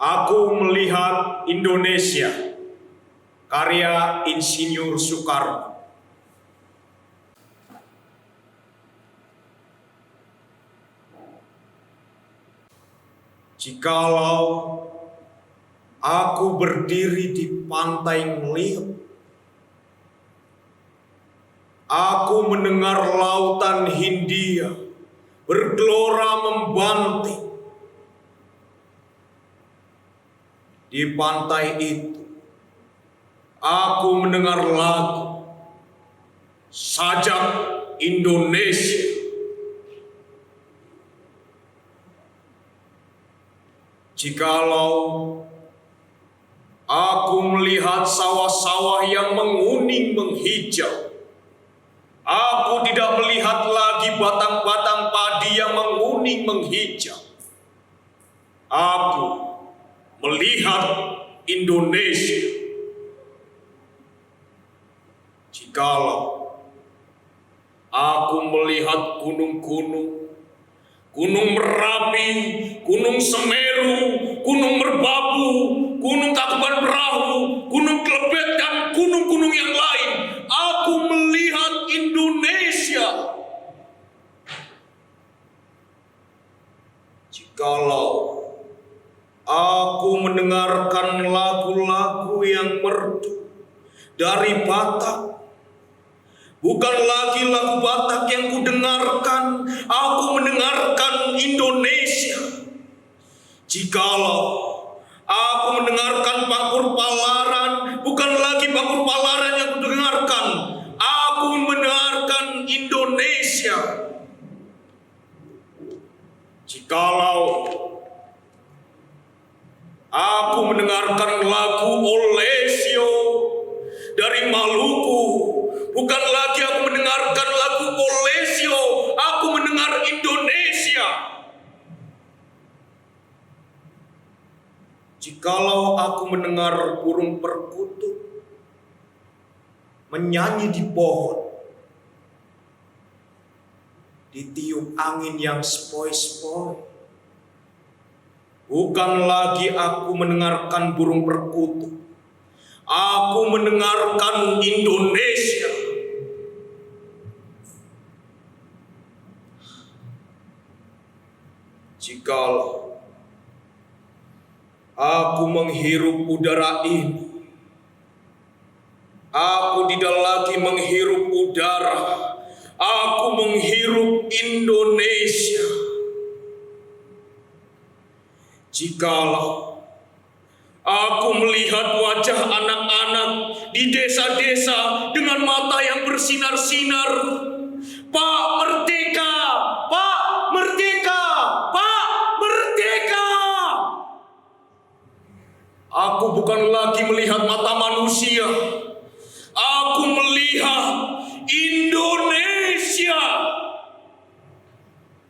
Aku melihat Indonesia, karya Insinyur Soekarno. Jikalau aku berdiri di pantai Ngliyep, aku mendengar Lautan Hindia bergelora membanting. Di pantai itu, aku mendengar lagu sajak Indonesia. Jikalau aku melihat sawah-sawah yang menguning-menghijau, aku tidak melihat lagi batang-batang padi yang menguning-menghijau. Aku melihat Indonesia. Jikalau aku melihat gunung-gunung, Gunung Merapi, Gunung Semeru, Gunung Merbabu, Gunung Tangkuban, Perahu, Gunung Ngliyep, dan gunung-gunung yang lain, aku melihat Indonesia. Jikalau aku mendengarkan lagu-lagu yang merdu dari Batak, bukan lagi lagu Batak yang kudengarkan, aku mendengarkan Indonesia. Jikalau aku mendengarkan Pangkur Palaran, bukan lagi Pangkur Palaran yang kudengarkan, aku mendengarkan Indonesia. Jikalau aku mendengarkan lagu Olesio dari Maluku, bukan lagi aku mendengarkan lagu Olesio, aku mendengar Indonesia. Jikalau aku mendengar burung perkutut menyanyi di pohon, ditiup angin yang sepoi-sepoi, bukan lagi aku mendengarkan burung perkutut, aku mendengarkan Indonesia. Jikalau aku menghirup udara ini, aku tidak lagi menghirup udara, aku menghirup Indonesia. Jikalau aku melihat wajah anak-anak di desa-desa dengan mata yang bersinar-sinar, Pak Merdeka, Pak Merdeka, Pak Merdeka. Aku bukan lagi melihat mata manusia, aku melihat